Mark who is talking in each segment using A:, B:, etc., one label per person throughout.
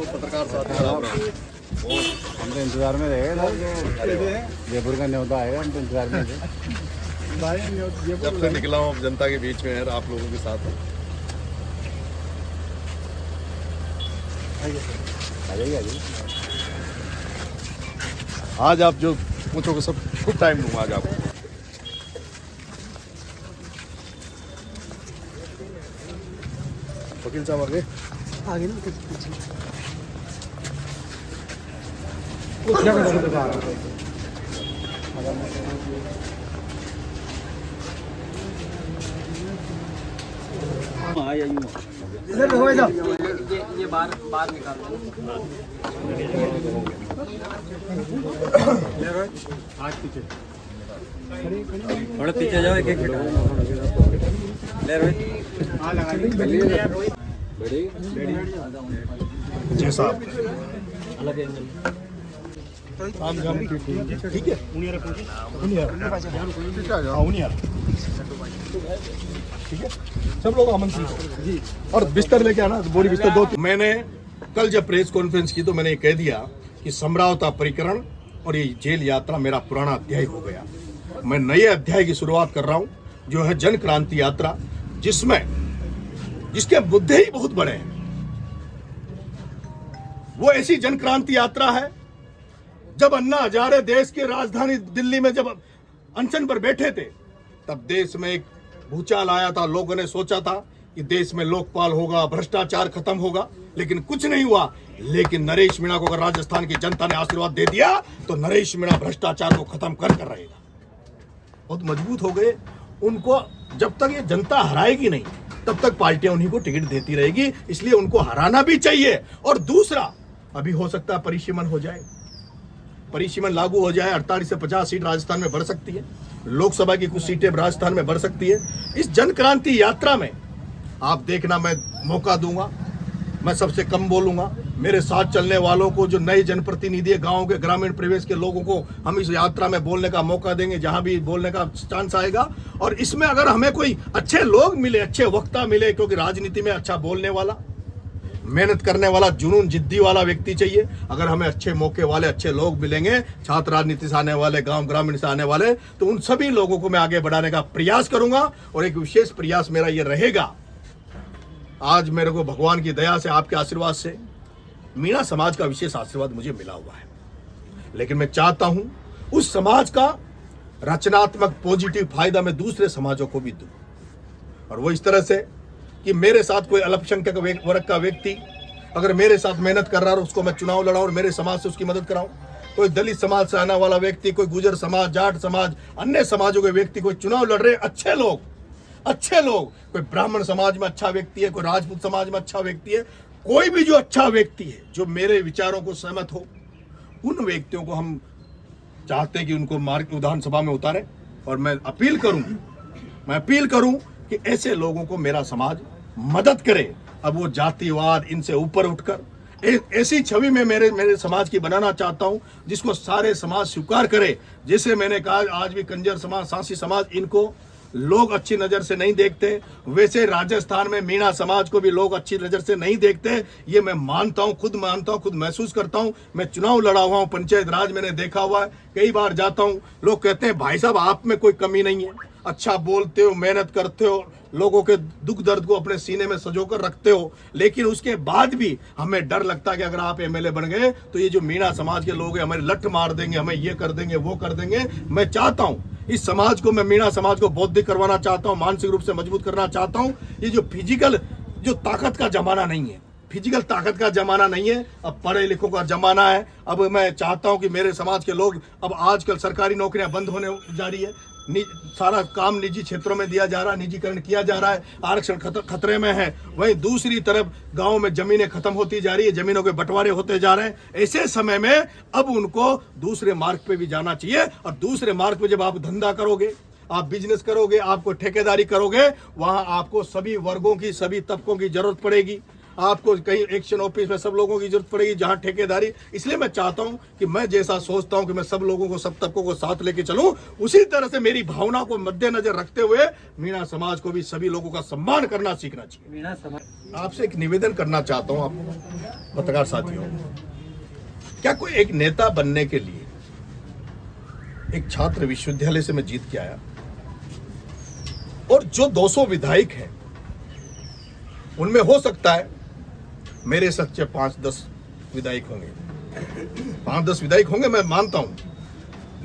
A: पत्रकार साथ खड़ा रहा।
B: हम तो इंतजार में रहेगा जयपुर का न्योता आएगा, हम तो इंतजार में थे।
A: जब से निकला हूँ जनता के बीच में है, आप लोगों के साथ हूँ।
B: आ जाइए।
A: आज आप जो पूछोगे सब खूब टाइम लूँगा आज आपको। वकील साहब आगे
C: ना पीछे ये बाहर निकाल थोड़ा पीछे जाओ, एक ले रोहित
A: जी साहब
C: अलग एंगल
A: ठीक है। ठीक है, सब लोग आमंत्रित हो जी। और बिस्तर लेके आना, बोरी बिस्तर दो। मैंने कल जब प्रेस कॉन्फ्रेंस की तो मैंने कह दिया कि समरावता परिकरण और ये जेल यात्रा मेरा पुराना अध्याय हो गया। मैं नए अध्याय की शुरुआत कर रहा हूं, जो है जन क्रांति यात्रा, जिसके मुद्दे ही बहुत बड़े हैं। वो ऐसी जन क्रांति यात्रा है, जब अन्ना हजारे देश की राजधानी दिल्ली में जब अनशन पर बैठे थे, तब देश में एक भूचाल आया था। लोगों ने सोचा था कि देश में लोकपाल होगा, भ्रष्टाचार खत्म होगा, लेकिन कुछ नहीं हुआ। लेकिन नरेश मीणा को अगर राजस्थान की जनता ने आशीर्वाद दे दिया तो नरेश मीणा भ्रष्टाचार को खत्म कर रहेगा। बहुत मजबूत हो गए। उनको जब तक ये जनता हराएगी नहीं, तब तक पार्टियां उन्हीं को टिकट देती रहेगी। इसलिए उनको हराना भी चाहिए। और दूसरा, अभी हो सकता है परिसीमन हो जाए, परिसीमन लागू हो जाए। 48 से 50 सीट राजस्थान में बढ़ सकती है। लोकसभा की कुछ सीटें राजस्थान में बढ़ सकती है। इस जन क्रांति यात्रा में आप देखना, मैं मौका दूंगा, मैं सबसे कम बोलूंगा। मेरे साथ चलने वालों को, जो नए जनप्रतिनिधि गांव के ग्रामीण परिवेश के लोगों को हम इस यात्रा में बोलने का मौका देंगे, जहां भी बोलने का चांस आएगा। और इसमें अगर हमें कोई अच्छे लोग मिले, अच्छे वक्ता मिले, क्योंकि राजनीति में अच्छा बोलने वाला, मेहनत करने वाला, जुनून जिद्दी वाला व्यक्ति चाहिए। अगर हमें अच्छे मौके वाले अच्छे लोग मिलेंगे, छात्र राजनीति से आने वाले, गांव ग्रामीण से आने वाले, तो उन सभी लोगों को मैं आगे बढ़ाने का प्रयास करूंगा। और एक विशेष प्रयास मेरा ये रहेगा, आज मेरे को भगवान की दया से, आपके आशीर्वाद से, मीणा समाज का विशेष आशीर्वाद मुझे मिला हुआ है। लेकिन मैं चाहता हूं उस समाज का रचनात्मक पॉजिटिव फायदा मैं दूसरे समाजों को भी दूं। और वो इस तरह से कि मेरे साथ कोई अल्पसंख्यक वर्ग का व्यक्ति अगर मेरे साथ मेहनत कर रहा है, उसको मैं चुनाव लड़ाऊं और मेरे समाज से उसकी मदद कराऊं। कोई दलित समाज से आने वाला व्यक्ति, कोई गुजर समाज, जाट समाज, अन्य समाजों के व्यक्ति कोई चुनाव लड़ रहे, अच्छे लोग, कोई ब्राह्मण समाज में अच्छा व्यक्ति है, कोई राजपूत समाज में अच्छा व्यक्ति है, कोई भी जो अच्छा व्यक्ति है, जो मेरे विचारों को सहमत हो, उन व्यक्तियों को हम चाहते हैं कि उनको विधानसभा में उतारें। और मैं अपील करूं कि ऐसे लोगों को मेरा समाज मदद करे। अब वो जातिवाद, इनसे ऊपर उठकर ऐसी छवि में मेरे समाज की बनाना चाहता हूं, जिसको सारे समाज स्वीकार करे। जैसे मैंने कहा, आज भी कंजर समाज, सांसी समाज, इनको लोग अच्छी नजर से नहीं देखते, वैसे राजस्थान में मीणा समाज को भी लोग अच्छी नजर से नहीं देखते। ये मैं मानता हूं, खुद महसूस करता हूं। मैं चुनाव लड़ा हुआ हूं, पंचायत राज मैंने देखा हुआ है, कई बार जाता हूं, लोग कहते हैं भाई साहब आप में कोई कमी नहीं है, अच्छा बोलते हो, मेहनत करते हो, लोगों के दुख दर्द को अपने सीने में सजोकर रखते हो। लेकिन उसके बाद भी हमें डर लगता है कि अगर आप एमएलए बन गए तो ये जो मीणा समाज के लोग हैं हमें लठ मार देंगे, हमें ये कर देंगे, वो कर देंगे। मैं चाहता हूं इस समाज को, मैं मीणा समाज को बौद्धिक करवाना चाहता हूं, मानसिक रूप से मजबूत करना चाहता हूं। ये जो फिजिकल जो ताकत का जमाना नहीं है, फिजिकल ताकत का जमाना नहीं है, अब पढ़े लिखों का जमाना है। अब मैं चाहता हूं कि मेरे समाज के लोग, अब आजकल सरकारी नौकरियां बंद होने जा रही है, सारा काम निजी क्षेत्रों में दिया जा रहा है, निजीकरण किया जा रहा है, आरक्षण खतरे में है। वहीं दूसरी तरफ गांव में जमीनें खत्म होती जा रही है, जमीनों के बंटवारे होते जा रहे हैं। ऐसे समय में अब उनको दूसरे मार्ग पे भी जाना चाहिए। और दूसरे मार्ग पे जब आप धंधा करोगे, आप बिजनेस करोगे, आपको ठेकेदारी करोगे, वहां आपको सभी वर्गों की, सभी तबकों की जरूरत पड़ेगी। आपको कहीं एक्शन ऑफिस में सब लोगों की जरूरत पड़ेगी, जहां ठेकेदारी। इसलिए मैं चाहता हूं कि मैं जैसा सोचता हूं कि मैं सब लोगों को, सब तबकों को साथ लेके चलूं, उसी तरह से मेरी भावना को मद्देनजर रखते हुए मीणा समाज को भी सभी लोगों का सम्मान करना सीखना चाहिए।
C: मीणा समाज
A: आपसे एक निवेदन करना चाहता हूं, आप पत्रकार साथियों। क्या कोई एक नेता बनने के लिए एक छात्र विश्वविद्यालय से मैं जीत के आया और जो 200 विधायक हैं उनमें हो सकता है मेरे सच्चे 5-10 विधायक होंगे, 5-10 विधायक होंगे, मैं मानता हूं,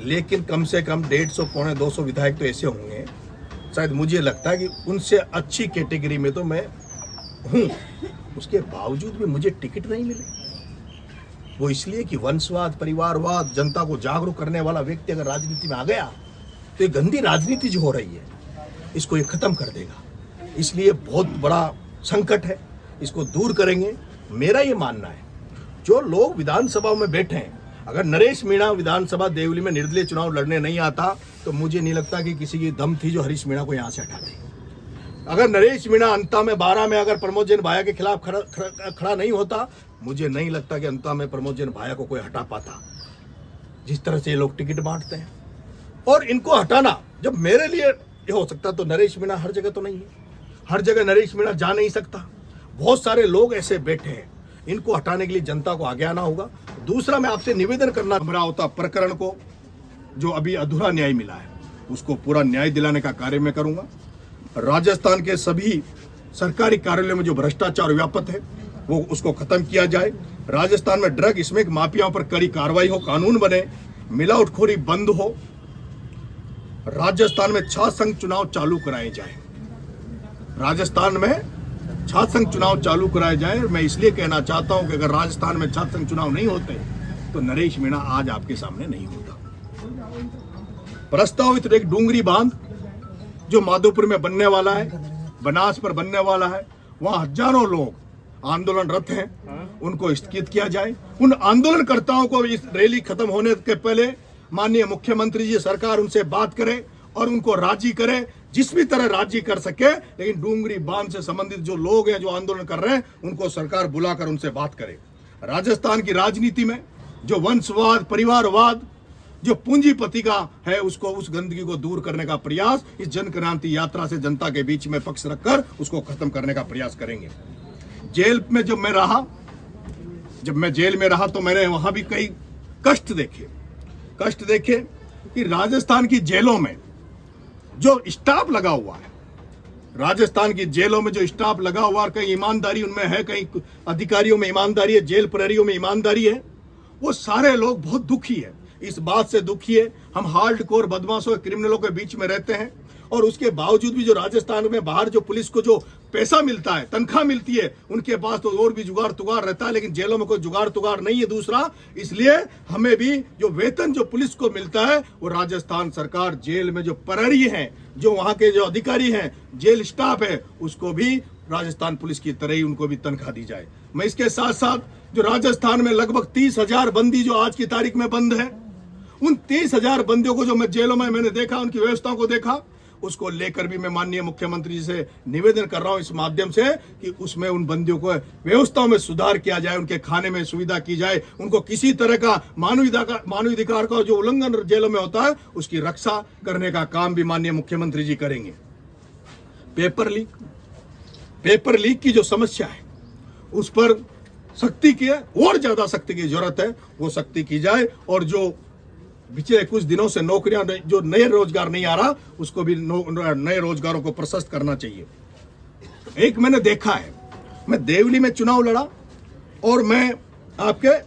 A: लेकिन कम से कम 150-200 विधायक तो ऐसे होंगे, शायद मुझे लगता है कि उनसे अच्छी कैटेगरी में तो मैं हूं, उसके बावजूद भी मुझे टिकट नहीं मिले। वो इसलिए कि वंशवाद, परिवारवाद, जनता को जागरूक करने वाला व्यक्ति अगर राजनीति में आ गया तो ये गंदी राजनीति जो हो रही है इसको ये खत्म कर देगा। इसलिए बहुत बड़ा संकट है, इसको दूर करेंगे। मेरा ये मानना है, जो लोग विधानसभा में बैठे हैं, अगर नरेश मीणा विधानसभा देवली में निर्दलीय चुनाव लड़ने नहीं आता तो मुझे नहीं लगता कि किसी की दम थी जो हरीश मीणा को यहां से हटा दे। अगर नरेश मीणा अंता में 12 में अगर प्रमोद जैन भाया के खिलाफ खड़ा नहीं होता, मुझे नहीं लगता कि अंता में प्रमोद जैन भाया को कोई हटा पाता। जिस तरह से ये लोग टिकट बांटते हैं और इनको हटाना जब मेरे लिए ये हो सकता तो नरेश मीणा हर जगह तो नहीं है, हर जगह नरेश मीणा जा नहीं सकता। बहुत सारे लोग ऐसे बैठे हैं, इनको हटाने के लिए जनता को आगे आना होगा। दूसरा, मैं आपसे निवेदन करना, अमरावती प्रकरण को जो अभी अधूरा न्याय मिला है उसको पूरा न्याय दिलाने का कार्य मैं करूंगा। राजस्थान के सभी सरकारी कार्यालयों में जो भ्रष्टाचार व्याप्त है वो उसको खत्म किया जाए। राजस्थान में ड्रग स्मैक माफियाओं पर कड़ी कार्रवाई हो, कानून बने, मिलावटखोरी बंद हो। राजस्थान में छात्र संघ चुनाव चालू कराए जाए, राजस्थान में छात्र संघ चुनाव चालू कराए जाए। मैं इसलिए कहना चाहता हूं कि अगर राजस्थान में छात्र संघ चुनाव नहीं होते तो नरेश मीणा आज आपके सामने नहीं होता। प्रस्तावित एक डूंगरी बांध जो माधोपुर में बनने वाला है, बनास पर बनने वाला है, वहां हजारों लोग आंदोलनरत हैं, उनको स्थगित किया जाए। उन आंदोलनकर्ताओं को इस रैली खत्म होने के पहले माननीय मुख्यमंत्री जी सरकार उनसे बात करे और उनको राजी करे, जिस भी तरह राजी कर सके। लेकिन डूंगरी बांध से संबंधित जो लोग हैं, जो आंदोलन कर रहे हैं, उनको सरकार बुलाकर उनसे बात करे। राजस्थान की राजनीति में जो वंशवाद, परिवारवाद, जो पूंजीपति का है, उसको, उस गंदगी को दूर करने का प्रयास इस जन क्रांति यात्रा से जनता के बीच में पक्ष रखकर उसको खत्म करने का प्रयास करेंगे। जेल में जब मैं जेल में रहा तो मैंने वहां भी कई कष्ट देखे कि राजस्थान की जेलों में जो स्टाफ लगा हुआ है, राजस्थान की जेलों में जो स्टाफ लगा हुआ है, कहीं ईमानदारी उनमें है, कहीं अधिकारियों में ईमानदारी है, जेल प्रहरियों में ईमानदारी है। वो सारे लोग बहुत दुखी है, इस बात से दुखी है। हम हार्डकोर बदमाशों, क्रिमिनलों के बीच में रहते हैं और उसके बावजूद भी जो राजस्थान में बाहर जो पुलिस को जो पैसा मिलता है, तनख्वाह मिलती है, उनके पास तो और भी जुगाड़ तुगाड़ रहता है, लेकिन जेलों में कोई जुगाड़ तुगाड़ नहीं है। दूसरा, इसलिए हमें भी जो वेतन जो पुलिस को मिलता है वो राजस्थान सरकार जेल में जो प्रहरी हैं, जो वहां के जो अधिकारी हैं, जेल स्टाफ है, उसको भी राजस्थान पुलिस की तरह ही उनको भी तनख्वाह दी जाए। मैं इसके साथ साथ जो राजस्थान में लगभग 30,000 बंदी जो आज की तारीख में बंद है, उन 30,000 बंदियों को जो मैं जेलों में मैंने देखा, उनकी व्यवस्थाओं को देखा, उसको लेकर भी मैं माननीय मुख्यमंत्री जी से निवेदन कर रहा हूं इस माध्यम से कि उसमें उन बंदियों को व्यवस्थाओं में सुधार किया जाए, उनके खाने में सुविधा की जाए, उनको किसी तरह का मानवाधिकार का जो उल्लंघन जेलों में होता है उसकी रक्षा करने का काम भी माननीय मुख्यमंत्री जी करेंगे। पेपर लीक की जो समस्या है उस पर सख्ती की है, और ज्यादा सख्ती की जरूरत है, वो सख्ती की जाए। और जो पिछले कुछ दिनों से नौकरियां, जो नए रोजगार नहीं आ रहा, उसको भी नए रोजगारों को प्रशस्त करना चाहिए। एक मैंने देखा है, मैं देवली में चुनाव लड़ा और मैं आपके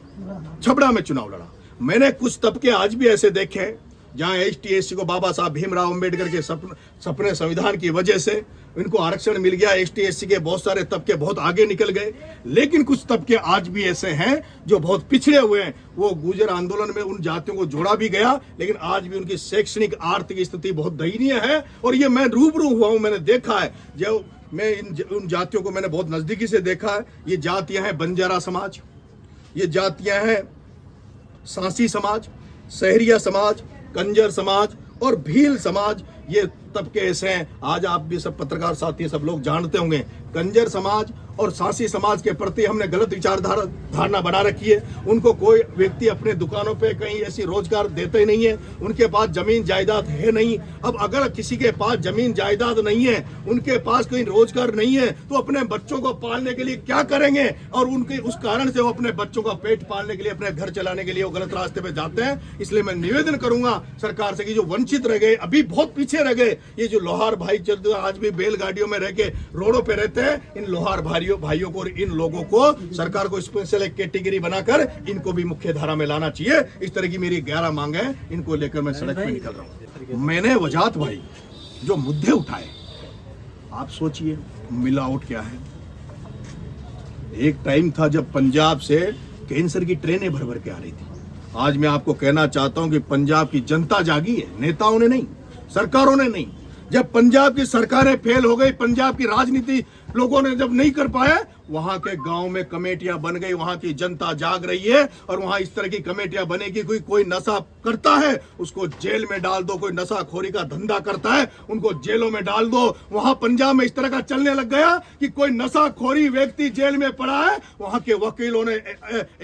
A: छबड़ा में चुनाव लड़ा। मैंने कुछ तबके आज भी ऐसे देखे हैं जहां ST/SC को बाबा साहब भीमराव अंबेडकर के सपने संविधान की वजह से इनको आरक्षण मिल गया। ST/SC के बहुत सारे तबके बहुत आगे निकल गए, लेकिन कुछ तबके आज भी ऐसे हैं जो बहुत पिछड़े हुए हैं। वो गुर्जर आंदोलन में उन जातियों को जोड़ा भी गया, लेकिन आज भी उनकी शैक्षणिक आर्थिक स्थिति बहुत दयनीय है। और ये मैं रूबरू हुआ हूं, मैंने देखा है, जो मैं उन जातियों को मैंने बहुत नजदीकी से देखा है। ये जातियां हैं बंजारा समाज, ये जातियां हैं सांसी समाज, सहरिया समाज, कंजर समाज और भील समाज। ये तबके ऐसे हैं, आज आप भी सब पत्रकार साथी सब लोग जानते होंगे। कंजर समाज और सासी समाज के प्रति हमने गलत धारणा बना रखी है। उनको कोई व्यक्ति अपने दुकानों पे कहीं ऐसी रोजगार देते नहीं है, उनके पास जमीन जायदाद है नहीं। अब अगर किसी के पास जमीन जायदाद नहीं है, उनके पास कोई रोजगार नहीं है, तो अपने बच्चों को पालने के लिए क्या करेंगे? और उनके उस कारण से वो अपने बच्चों का पेट पालने के लिए, अपने घर चलाने के लिए वो गलत रास्ते पे जाते हैं। इसलिए मैं निवेदन करूंगा सरकार से कि जो वंचित रह गए, अभी बहुत पीछे रह गए, ये जो लोहार भाई चलते आज भी बैलगाड़ियों में रह के रोडों पे रहते हैं, इन लोहार भाइयों को, इन लोगों को सरकार को स्पेशल एक कैटेगरी बनाकर इनको भी मुख्य धारा में लाना चाहिए। इस तरह की मेरी 11 मांग है, इनको लेकर मैं सड़क पे निकल रहा हूँ। मैंने वजात भाई जो मुद्दे उठाए, आप सोचिए मिलावट क्या है। एक टाइम था जब पंजाब से कैंसर की ट्रेनें भर भर के आ रही थी। आज मैं आपको कहना चाहता हूं कि पंजाब की जनता जागी है, नेताओं ने नहीं, सरकारों ने नहीं। जब पंजाब की सरकारें फेल हो गई, पंजाब की राजनीति लोगों ने जब नहीं कर पाया, वहां के गांव में कमेटियां बन गई, वहां की जनता जाग रही है और वहां इस तरह की कमेटियां बनेगी। कोई नशा करता है उसको जेल में डाल दो, कोई नशाखोरी का धंधा करता है उनको जेलों में डाल दो। वहां पंजाब में इस तरह का चलने लग गया कि कोई नशाखोरी व्यक्ति जेल में पड़ा है, वहां के वकीलों ने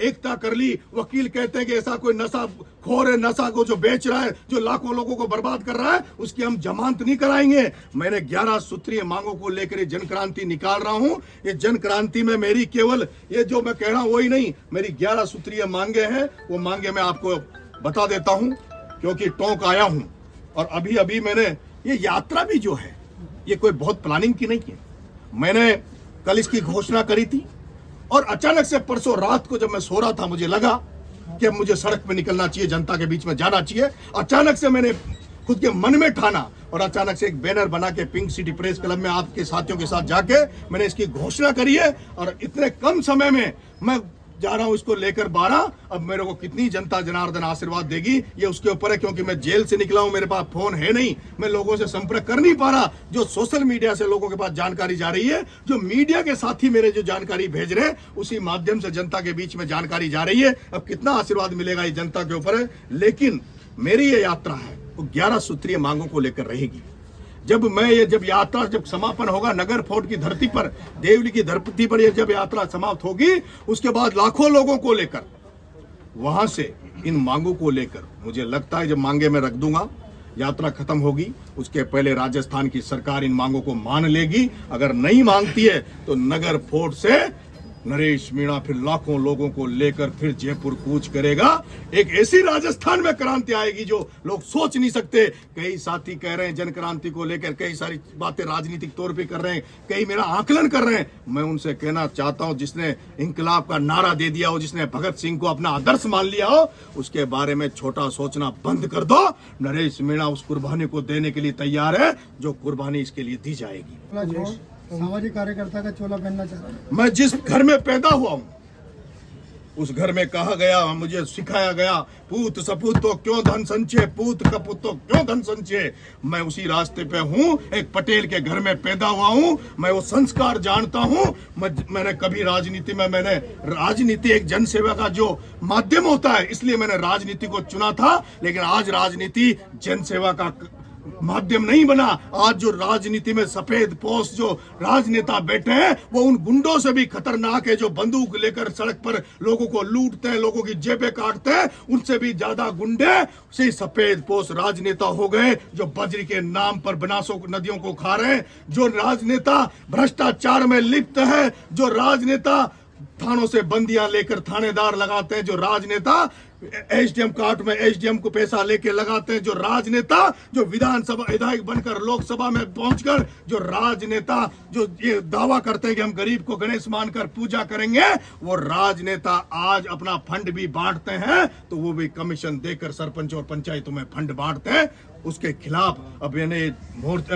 A: एकता कर ली। वकील कहते हैं कि ऐसा कोई नशाखोर है, नशा को जो बेच रहा है, जो लाखों लोगों को बर्बाद कर रहा है, उसकी हम जमानत नहीं कराएंगे। मैंने 11 सूत्रीय मांगों को लेकर जन क्रांति निकाल रहा हूं। ये जन क्रांति में मेरी केवल ये जो मैं कह रहा हूं वही नहीं, मेरी 11 सूत्रीय मांगे हैं। वो मांगे मैं आपको बता देता हूं क्योंकि टोंक आया हूं। और अभी अभी मैंने ये यात्रा भी जो है, ये कोई बहुत प्लानिंग की नहीं है। मैंने कल इसकी घोषणा करी थी और अचानक से परसों रात को जब मैं सो रहा था, मुझे लगा कि अब मुझे सड़क पे निकलना चाहिए, जनता के बीच में जाना चाहिए। अचानक से मैंने खुद के मन में ठाना और अचानक से एक बैनर बना के पिंक सिटी प्रेस क्लब में आपके साथियों के साथ जाके मैंने इसकी घोषणा करी है। और इतने कम समय में मैं जा रहा हूं इसको लेकर 12। अब मेरे को कितनी जनता जनार्दन आशीर्वाद देगी ये उसके ऊपर है, क्योंकि मैं जेल से निकला हूं, मेरे पास फोन है नहीं, मैं लोगों से संपर्क कर नहीं पा रहा। जो सोशल मीडिया से लोगों के पास जानकारी जा रही है, जो मीडिया के साथी मेरे जो जानकारी भेज रहे हैं, उसी माध्यम से जनता के बीच में जानकारी जा रही है। अब कितना आशीर्वाद मिलेगा ये जनता के ऊपर है। लेकिन मेरी ये यात्रा है वो 11 सूत्रीय मांगों को लेकर रहेगी। जब यात्रा जब समापन होगा नगर फोर्ट की धरती पर, देवली की धरती पर ये जब यात्रा समाप्त होगी, उसके बाद लाखों लोगों को लेकर वहां से इन मांगों को लेकर, मुझे लगता है जब मांगे मैं रख दूंगा, यात्रा खत्म होगी, उसके पहले राजस्थान की सरकार इन मांगों को मान लेगी। अगर नहीं मांगती है तो नगर फोर्ट से नरेश मीणा फिर लाखों लोगों को लेकर फिर जयपुर कूच करेगा। एक ऐसी राजस्थान में क्रांति आएगी जो लोग सोच नहीं सकते। कई साथी कह रहे हैं जन क्रांति को लेकर कई सारी बातें राजनीतिक तौर पे कर रहे हैं, कई मेरा आकलन कर रहे हैं। मैं उनसे कहना चाहता हूं, जिसने इंकलाब का नारा दे दिया हो, जिसने भगत सिंह को अपना आदर्श मान लिया हो, उसके बारे में छोटा सोचना बंद कर दो। नरेश मीणा उस कुर्बानी को देने के लिए तैयार है जो कुर्बानी इसके लिए दी जाएगी।
D: सामाजिक कार्यकर्ता का चोला पहनना चाह रहा हूँ।
A: मैं जिस घर में पैदा हुआ हूं, उस घर में कहा गया, मुझे सिखाया गया, पूत सपूत तो क्यों धन संचय, पूत कपूत तो क्यों धन संचय। मैं उसी रास्ते पे हूं, एक पटेल के घर में पैदा हुआ हूं, मैं वो संस्कार जानता हूं। मैंने कभी राजनीति एक जनसेवा का जो माध्यम होता है, इसलिए मैंने राजनीति को चुना था। लेकिन आज राजनीति जनसेवा का माध्यम नहीं बना। आज जो राजनीति में सफेद पोस्ट जो राजनेता बैठे हैं, वो उन गुंडों से भी खतरनाक है जो बंदूक लेकर सड़क पर लोगों को लूटते हैं, लोगों की जेबें काटते हैं। उनसे भी ज्यादा गुंडे से सफेद पोस्ट राजनेता हो गए जो बजरी के नाम पर बनासों नदियों को खा रहे हैं, जो राजनेता भ्रष्टाचार में लिप्त है, जो राजनेता थानों से बंदियां लेकर थानेदार लगाते हैं, जो राजनेता एसडीएम कार्ड में एसडीएम को पैसा लेके लगाते हैं, जो राजनेता जो विधानसभा विधायक बनकर लोकसभा में पहुंचकर जो राजनेता जो ये दावा करते हैं कि हम गरीब को गणेश मानकर पूजा करेंगे, वो राजनेता आज अपना फंड भी बांटते हैं, तो वो भी कमीशन देकर सरपंच और पंचायतों में फंड बांटते हैं। उसके खिलाफ अब मैंने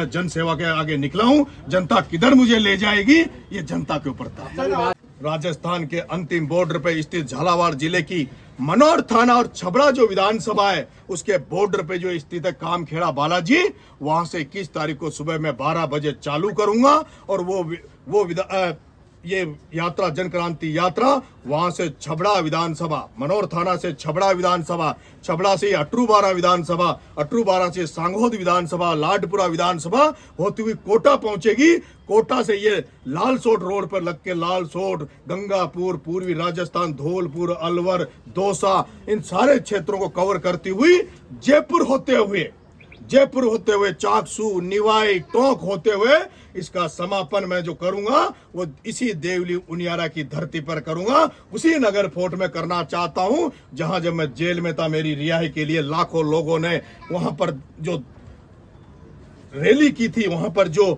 A: जन सेवा के आगे निकला हूं। जनता किधर मुझे ले जाएगी ये जनता के ऊपर था। राजस्थान के अंतिम बॉर्डर पे स्थित झालावाड़ जिले की मनोर थाना और छबड़ा जो विधानसभा है, उसके बॉर्डर पे जो स्थित है कामखेड़ा बालाजी, वहां से 21 तारीख को सुबह में 12 बजे चालू करूंगा। और वो ये यात्रा जन क्रांति यात्रा वहां से छबड़ा विधानसभा, मनोर थाना से छबड़ा विधानसभा, छबड़ा से अटरूबारा विधानसभा, अटरूबारा से सांगोद विधानसभा, लाडपुरा विधानसभा होती हुई कोटा पहुंचेगी। कोटा से ये लालसोट रोड पर लग के लालसोट, गंगापुर, पूर्वी राजस्थान, धौलपुर, अलवर, दौसा, इन सारे क्षेत्रों को कवर करती हुई जयपुर होते हुए चाकसू, निवाई, टोंक होते हुए इसका समापन मैं जो करूंगा वो इसी देवली उनियारा की धरती पर करूंगा, उसी नगर फोर्ट में करना चाहता हूं जहां जब मैं जेल में था मेरी रिहाई के लिए लाखों लोगों ने वहां पर जो रैली की थी, वहां पर जो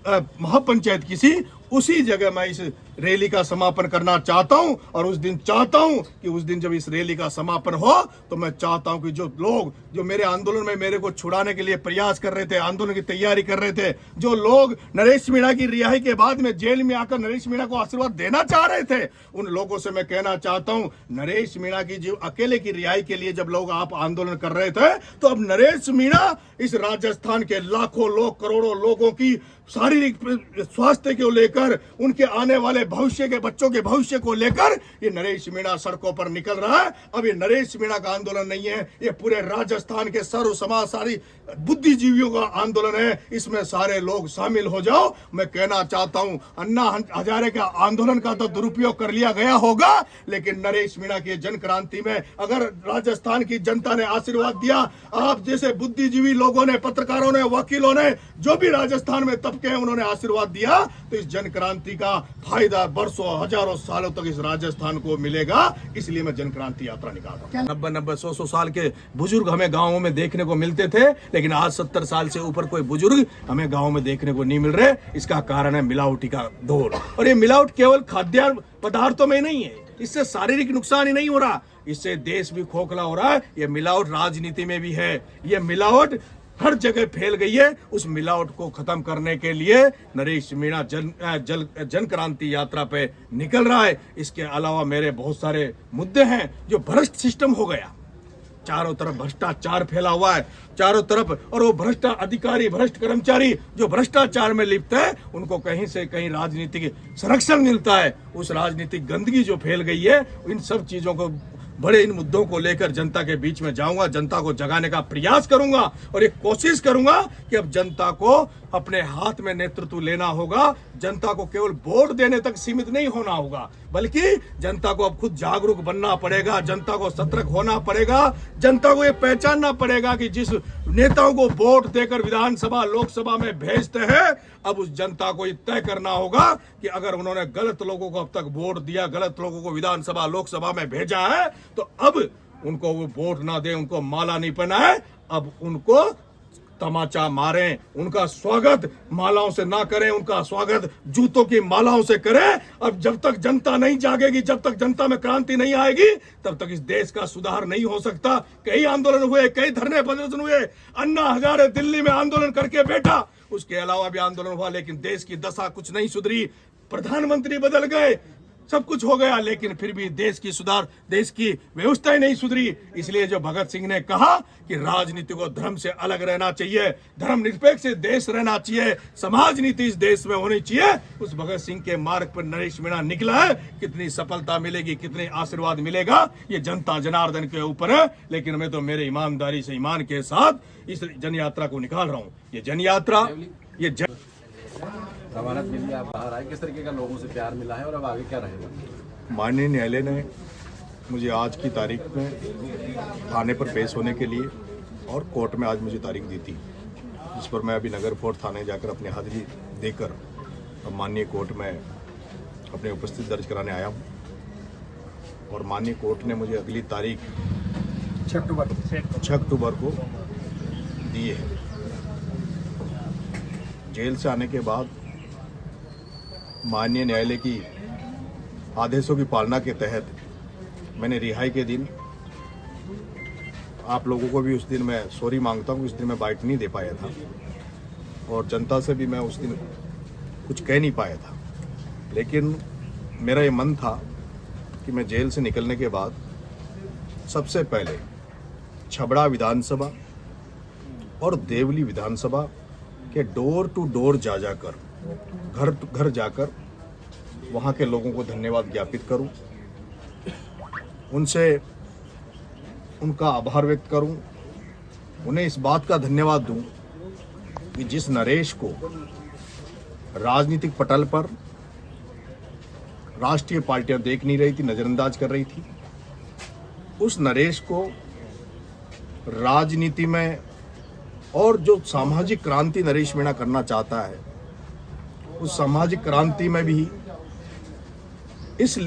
A: महापंचायत की थी, उसी जगह मैं इस रैली का समापन करना चाहता हूं। और उस दिन चाहता हूं कि उस दिन जब इस रैली का समापन हो तो मैं चाहता हूं कि जो लोग जो मेरे आंदोलन में मेरे को छुड़ाने के लिए प्रयास कर रहे थे, आंदोलन की तैयारी कर रहे थे, जो लोग नरेश मीणा की रिहाई के बाद में जेल में आकर नरेश मीणा को आशीर्वाद देना चाह रहे थे, उन लोगों से मैं कहना चाहता हूं नरेश मीणा की जो अकेले की रिहाई के लिए जब लोग आप आंदोलन कर रहे थे, तो अब नरेश मीणा इस राजस्थान के लाखों लोग, करोड़ों लोगों की शारीरिक स्वास्थ्य को लेकर, उनके आने वाले भविष्य के बच्चों के भविष्य को लेकर ये नरेश मीणा सड़कों पर निकल रहा है। अब ये नरेश मीणा का आंदोलन नहीं है, ये पूरे राजस्थान के सर्व समाज, सारी बुद्धिजीवियों का आंदोलन है। इसमें सारे लोग शामिल हो जाओ। मैं कहना चाहता हूं अन्ना हजारे का आंदोलन का तो दुरुपयोग कर लिया गया होगा, लेकिन नरेश मीणा की जन क्रांति में अगर राजस्थान की जनता ने आशीर्वाद दिया, आप जैसे बुद्धिजीवी लोगों ने, पत्रकारों ने, वकीलों ने, जो भी राजस्थान में तबके हैं उन्होंने आशीर्वाद दिया, तो इस जन क्रांति का फायदा बरसों हजारों सालों तक इस राजस्थान को मिलेगा। इसलिए मैं जन क्रांति यात्रा निकाल रहा हूं। 90-90, 100-100 साल के बुजुर्ग हमें गाँवों में देखने को मिलते थे, लेकिन आज 70 साल से ऊपर कोई बुजुर्ग हमें गाँव में देखने को नहीं मिल रहे। इसका कारण है मिलावटी का दौर। और ये मिलावट केवल खाद्य पदार्थों में नहीं है, इससे शारीरिक नुकसान ही नहीं हो रहा, इससे देश भी खोखला हो रहा है। ये मिलावट राजनीति में भी है, ये मिलावट हर जगह फैल गई है। उस मिलावट को खत्म करने के लिए नरेश मीणा जन क्रांति यात्रा पे निकल रहा है। इसके अलावा मेरे बहुत सारे मुद्दे हैं। जो भ्रष्ट सिस्टम हो गया, चारों तरफ भ्रष्टाचार फैला हुआ है चारों तरफ, और वो भ्रष्ट अधिकारी, भ्रष्ट कर्मचारी जो भ्रष्टाचार में लिप्त है, उनको कहीं से कहीं राजनीतिक संरक्षण मिलता है। उस राजनीतिक गंदगी जो फैल गई है, इन सब चीजों को, बड़े इन मुद्दों को लेकर जनता के बीच में जाऊंगा, जनता को जगाने का प्रयास करूंगा और एक कोशिश करूंगा कि अब जनता को अपने हाथ में नेतृत्व लेना होगा। जनता को केवल वोट देने तक सीमित नहीं होना होगा, बल्कि जनता को अब खुद जागरूक बनना पड़ेगा, जनता को सतर्क होना पड़ेगा, जनता को ये पहचानना पड़ेगा कि जिस नेताओं को वोट देकर विधानसभा, लोकसभा में भेजते हैं, अब उस जनता को ये तय करना होगा कि अगर उन्होंने गलत लोगों को अब तक वोट दिया, गलत लोगों को विधानसभा, लोकसभा में भेजा है, तो अब उनको वो वोट ना दे, उनको माला नहीं पहनाए, अब उनको तमाचा मारें, उनका स्वागत मालाओं से ना करें, उनका स्वागत जूतों की मालाओं से करें। अब जब तक जनता नहीं जागेगी, जब तक जनता में क्रांति नहीं आएगी, तब तक इस देश का सुधार नहीं हो सकता। कई आंदोलन हुए, कई धरने प्रदर्शन हुए, अन्ना हजारे दिल्ली में आंदोलन करके बैठा, उसके अलावा भी आंदोलन हुआ, लेकिन देश की दशा कुछ नहीं सुधरी। प्रधानमंत्री बदल गए, सब कुछ हो गया, लेकिन फिर भी देश की व्यवस्था ही नहीं सुधरी। इसलिए जो भगत सिंह ने कहा कि राजनीति को धर्म से अलग रहना चाहिए, धर्मनिरपेक्ष देश रहना चाहिए, समाज नीति इस देश में होनी चाहिए, उस भगत सिंह के मार्ग पर नरेश मीणा निकला है। कितनी सफलता मिलेगी, कितने आशीर्वाद मिलेगा, ये जनता जनार्दन के ऊपर है। लेकिन मैं तो मेरे ईमानदारी से, ईमान के साथ इस जन यात्रा को निकाल रहा हूँ। ये जन यात्रा, ये
B: जमानत मिली, आप बाहर आए, किस तरीके का लोगों से प्यार मिला है और अब आगे क्या रहेगा?
A: माननीय न्यायालय ने मुझे आज की तारीख में थाने पर पेश होने के लिए और कोर्ट में आज मुझे तारीख दी थी, जिस पर मैं अभी नगर फोर्ट थाने जाकर अपनी हाजिरी देकर अब माननीय कोर्ट में अपनी उपस्थिति दर्ज कराने आया हूँ। और माननीय कोर्ट ने मुझे अगली तारीख 6 अक्टूबर को दी है। जेल से आने के बाद माननीय न्यायालय की आदेशों की पालना के तहत मैंने रिहाई के दिन, आप लोगों को भी उस दिन मैं सॉरी मांगता हूँ, उस दिन मैं बाइट नहीं दे पाया था और जनता से भी मैं उस दिन कुछ कह नहीं पाया था। लेकिन मेरा ये मन था कि मैं जेल से निकलने के बाद सबसे पहले छबड़ा विधानसभा और देवली विधानसभा के डोर टू डोर जाकर, घर जाकर वहाँ के लोगों को धन्यवाद ज्ञापित करूं, उनसे उनका आभार व्यक्त करूं, उन्हें इस बात का धन्यवाद दूं कि जिस नरेश को राजनीतिक पटल पर राष्ट्रीय पार्टियां देख नहीं रही थी, नजरअंदाज कर रही थी, उस नरेश को राजनीति में और जो सामाजिक क्रांति नरेश मीणा करना चाहता है, उस सामाजिक क्रांति में भी इस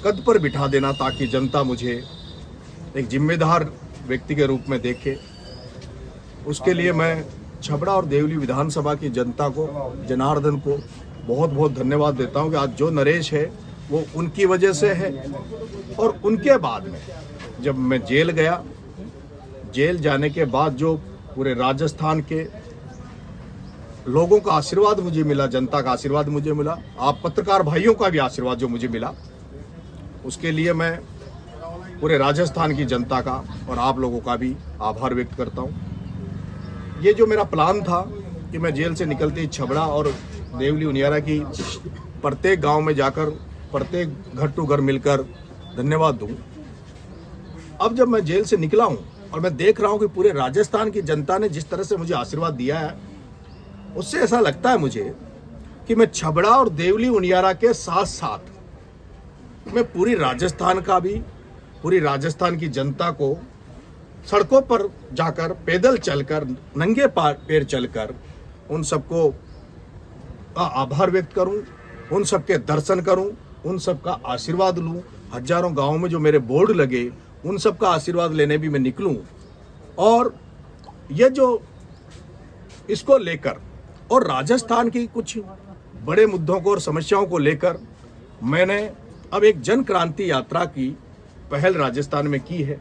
A: कद पर बिठा देना ताकि जनता मुझे एक जिम्मेदार व्यक्ति के रूप में देखे। उसके लिए मैं छबड़ा और देवली विधानसभा की जनता को, जनार्दन को बहुत बहुत धन्यवाद देता हूं कि आज जो नरेश है वो उनकी वजह से है। और उनके बाद में जब मैं जेल गया, जेल जाने के बाद जो पूरे राजस्थान के लोगों का आशीर्वाद मुझे मिला, जनता का आशीर्वाद मुझे मिला, आप पत्रकार भाइयों का भी आशीर्वाद जो मुझे मिला, उसके लिए मैं पूरे राजस्थान की जनता का और आप लोगों का भी आभार व्यक्त करता हूं। ये जो मेरा प्लान था कि मैं जेल से निकलते ही छबड़ा और देवली उनियारा की प्रत्येक गांव में जाकर प्रत्येक घर टू घर मिलकर धन्यवाद दूं, अब जब मैं जेल से निकला हूं और मैं देख रहा हूं कि पूरे राजस्थान की जनता ने जिस तरह से मुझे आशीर्वाद दिया है, उससे ऐसा लगता है मुझे कि मैं छबड़ा और देवली उनियारा के साथ साथ मैं पूरी राजस्थान का भी, पूरी राजस्थान की जनता को सड़कों पर जाकर, पैदल चलकर, नंगे पैर चलकर उन सबको आभार व्यक्त करूं, उन सबके दर्शन करूं, उन सबका आशीर्वाद लूं। हजारों गांवों में जो मेरे बोर्ड लगे, उन सबका आशीर्वाद लेने भी मैं निकलूं। और ये जो इसको लेकर और राजस्थान की कुछ बड़े मुद्दों को और समस्याओं को लेकर मैंने अब एक जन क्रांति यात्रा की पहल राजस्थान में की है।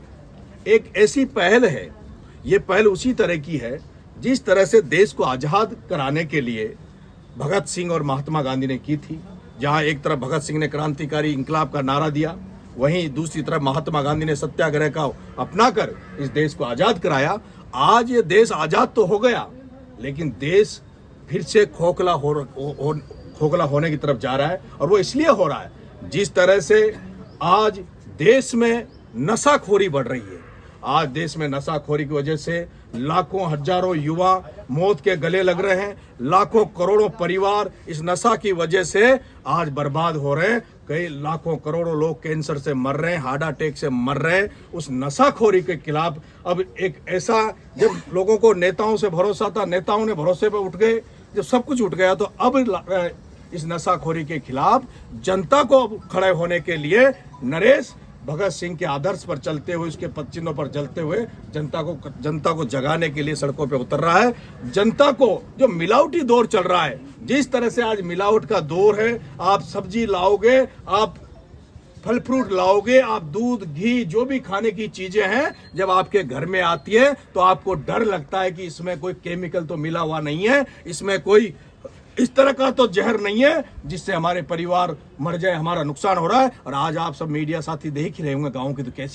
A: एक ऐसी पहल है, ये पहल उसी तरह की है जिस तरह से देश को आज़ाद कराने के लिए भगत सिंह और महात्मा गांधी ने की थी। जहां एक तरफ भगत सिंह ने क्रांतिकारी इंकलाब का नारा दिया, वहीं दूसरी तरफ महात्मा गांधी ने सत्याग्रह का अपनाकर इस देश को आज़ाद कराया। आज ये देश आज़ाद तो हो गया, लेकिन देश फिर से खोखला होने की तरफ जा रहा है। और वो इसलिए हो रहा है जिस तरह से आज देश में नशाखोरी बढ़ रही है। आज देश में नशाखोरी की वजह से लाखों हजारों युवा मौत के गले लग रहे हैं, लाखों करोड़ों परिवार इस नशा की वजह से आज बर्बाद हो रहे हैं। कई लाखों करोड़ों लोग कैंसर से मर रहे हैं, हार्ट अटैक से मर रहे हैं। उस नशाखोरी के खिलाफ अब एक ऐसा, जब लोगों को नेताओं से भरोसा था, नेताओं ने भरोसे पर उठ गए, जब सब कुछ उठ गया, तो अब इस नशाखोरी के खिलाफ जनता को खड़े होने के लिए नरेश भगत सिंह के आदर्श पर चलते हुए, उसके पदचिन्हों पर चलते हुए जनता को जगाने के लिए सड़कों पे उतर रहा है। जनता को जो मिलावटी दौर चल रहा है, जिस तरह से आज मिलावट का दौर है, आप सब्जी लाओगे, आप फल फ्रूट लाओगे, आप दूध घी जो भी खाने की चीजें हैं, जब आपके घर में आती है तो आपको डर लगता है कि इसमें कोई केमिकल तो मिला हुआ नहीं है, इसमें कोई इस तरह का तो जहर नहीं है जिससे हमारे परिवार मर जाए, हमारा नुकसान हो रहा है। और आज आप सब मीडिया साथी देख ही रहे होंगे गाँव की तो कैसी